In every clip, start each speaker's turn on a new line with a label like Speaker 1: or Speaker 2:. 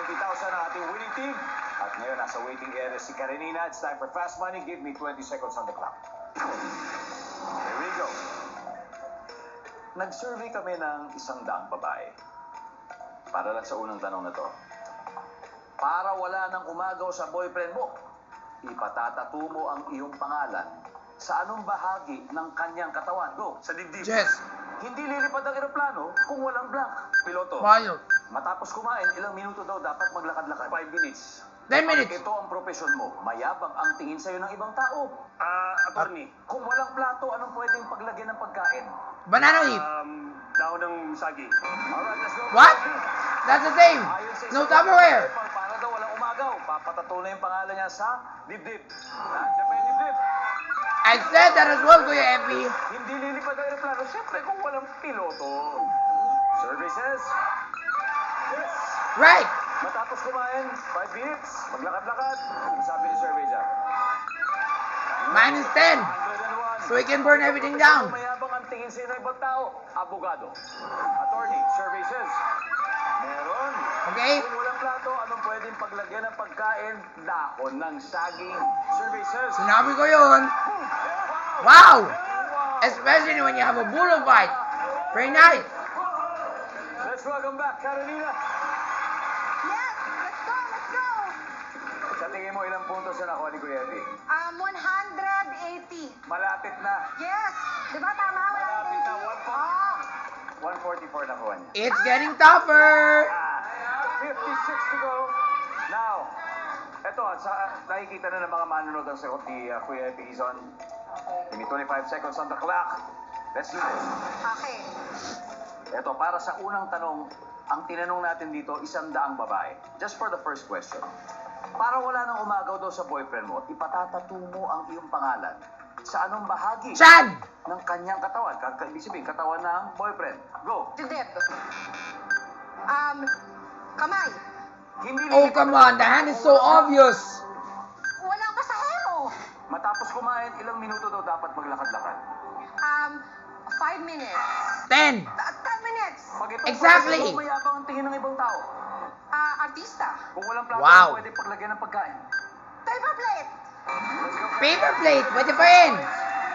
Speaker 1: 20,000 ang ating winning team. At ngayon, nasa waiting area si Karenina. It's time for fast money. Give me 20 seconds on the clock. Here we go. Nag-survey kami ng 100 babae. Para lang sa unang tanong na to. Para wala nang umagaw sa boyfriend mo, ipatatato mo ang iyong pangalan sa anong bahagi ng kanyang katawan? Go, sa dibdib.
Speaker 2: Yes.
Speaker 1: Hindi lilipad ang eroplano kung walang blank. Piloto.
Speaker 2: Mayo.
Speaker 1: Matapos kumain, ilang minuto daw dapat maglakad-lakad? 5 minutes.
Speaker 2: 10 minutes.
Speaker 1: Ito ang profesyon mo. Mayabang ang tingin sa'yo ng ibang tao.
Speaker 3: Attorney.
Speaker 1: Kung walang plato, anong pwedeng paglagyan ng pagkain?
Speaker 2: Banana leaf.
Speaker 3: Dahon ng sagi.
Speaker 1: Alright, let's go.
Speaker 2: What? That's the same.
Speaker 1: Ayon sa
Speaker 2: No
Speaker 1: isang
Speaker 2: Tupperware.
Speaker 1: para daw walang umagaw. Papatato na yung pangalan niya sa dibdib. Nandiyan pa yung dibdib.
Speaker 2: I said that as well, Kuya Epi.
Speaker 1: Hindi lilipad ang aeroplano. Siyempre, kung walang piloto. Survey says, yes.
Speaker 2: Right.
Speaker 1: Matapos kumain, 5 minutes, maglakad-lakad. Ano sabi ni survey dyan?
Speaker 2: Minus 10.
Speaker 1: 101.
Speaker 2: So we can burn everything down.
Speaker 1: Mayabang ang tingin sa ng ibang tao. Abogado. Attorney, survey says, meron.
Speaker 2: Okay?
Speaker 1: Kung walang plato, anong pwedeng paglagyan ng pagkain? Dahon ng saging. Survey says,
Speaker 2: Sinabi ko yun. Wow. Especially when you have a bullet fight. Very nice.
Speaker 1: Let's welcome back, Carolina.
Speaker 4: Yes, let's go, let's go.
Speaker 1: Sa tingin mo, ilang puntos na nakuha ni Kuya Eddie?
Speaker 4: 180.
Speaker 1: Malapit na.
Speaker 4: Yes. Di ba tama?
Speaker 1: Malapit na.
Speaker 4: 180.
Speaker 1: 144 nakuha niya.
Speaker 2: It's getting tougher.
Speaker 1: 56 to go. Now, eto, nakikita na ng mga manunod ang sagot ni Kuya Eddie Izon. Give me 25 seconds on the clock. Let's do this.
Speaker 4: Okay.
Speaker 1: Eto, para sa unang tanong, ang tinanong natin dito, 100 babae. Just for the first question. Para wala nang umagaw daw sa boyfriend mo, ipatatato mo ang iyong pangalan sa anong bahagi
Speaker 2: Chan.
Speaker 1: ng kanyang katawan? Ibig sabihin, katawan ng boyfriend. Go!
Speaker 4: Dibdib. Kamay.
Speaker 1: Hindi
Speaker 2: Oh,
Speaker 1: lilipad
Speaker 2: come
Speaker 1: ang
Speaker 2: on. The hand is so
Speaker 1: eroplano.
Speaker 2: obvious.
Speaker 4: Walang pasahero.
Speaker 1: Matapos kumain, ilang minuto daw dapat maglakad-lakad?
Speaker 4: 5 minutes.
Speaker 2: 10.
Speaker 4: 10 minutes.
Speaker 1: Pag ito,
Speaker 2: Exactly.
Speaker 1: pag ito, mayabang ang tingin ng ibang tao.
Speaker 4: Artista.
Speaker 1: Kung walang plato,
Speaker 2: Wow.
Speaker 1: pwede paglagyan ng pagkain.
Speaker 4: Paper plate.
Speaker 1: Let's go.
Speaker 2: Paper plate. Pwede pa rin.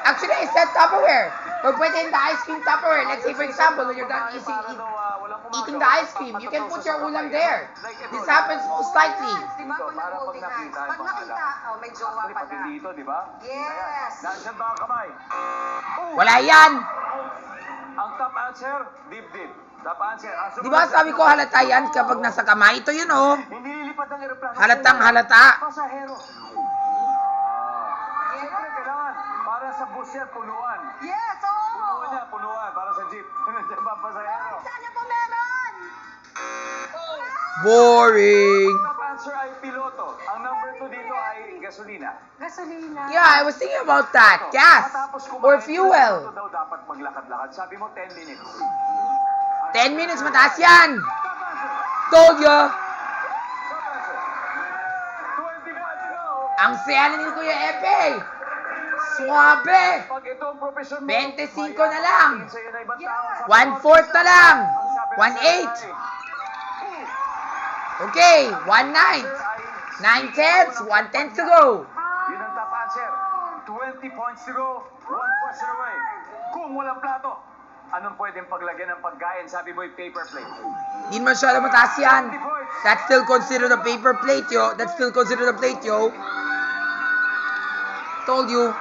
Speaker 2: Actually, I said Tupperware. Or pwede in the ice cream Tupperware. Let's say, for example, when you're done eating the ice cream, you can put your ulam there. This happens most likely.
Speaker 4: Di ba? Kung
Speaker 1: Para pag
Speaker 4: holding hands.
Speaker 1: nakita yung
Speaker 4: Pag
Speaker 1: pangalan.
Speaker 4: nakita, may jowa
Speaker 1: Actually,
Speaker 4: pa
Speaker 1: pati
Speaker 4: na.
Speaker 1: dito, di ba?
Speaker 4: Yes.
Speaker 1: Nandiyan ba ang kamay? Oh!
Speaker 2: Wala yan.
Speaker 1: Ang top answer, dibdib. Top answer. Ang
Speaker 2: Di ba sabi ko halata yan kapag nasa kamay? Ito yun oh.
Speaker 1: Hindi lilipad ng eroplano.
Speaker 2: Halatang halata.
Speaker 1: Pasahero. Siyempre, kailangan. Para sa bus yan, punuan.
Speaker 4: Yes, oo.
Speaker 1: Punuan niya, punuan. Para sa jeep. Nandiyan ba ang pasahero?
Speaker 4: Sana po meron.
Speaker 2: Boring.
Speaker 1: Ang top answer ay piloto. Ang number 2 dito ay gasolina.
Speaker 4: Gasolina.
Speaker 2: Yeah, I was thinking about that. Gas.
Speaker 1: Matapos kumain,
Speaker 2: Or
Speaker 1: ilang
Speaker 2: fuel.
Speaker 1: minuto daw dapat maglakad-lakad. Sabi mo 10 minutes.
Speaker 2: 10 minutes, mataas yan.
Speaker 1: Top answer.
Speaker 2: Told ya.
Speaker 1: Top answer. 25 to go.
Speaker 2: Ang saya ni Kuya Epe. Suabe.
Speaker 1: Pag ito ang profesyon mo,
Speaker 2: 25 na lang.
Speaker 1: mayabang sa'yo na ibang tao. Sabi mo,
Speaker 2: 1/4 na lang.
Speaker 1: ang sabi ng
Speaker 2: 1/8.
Speaker 1: survey,
Speaker 2: Okay, 1/9. 9/10, 1/10 to go.
Speaker 1: Yun ang top answer. 20 points to go. 1 question away. Kung walang plato, anong pwedeng paglagyan ng pagkain? Sabi mo yung paper plate.
Speaker 2: Hindi masyado mataas yan. That's still considered a paper plate, yo. That's still considered a plate, yo. Told you.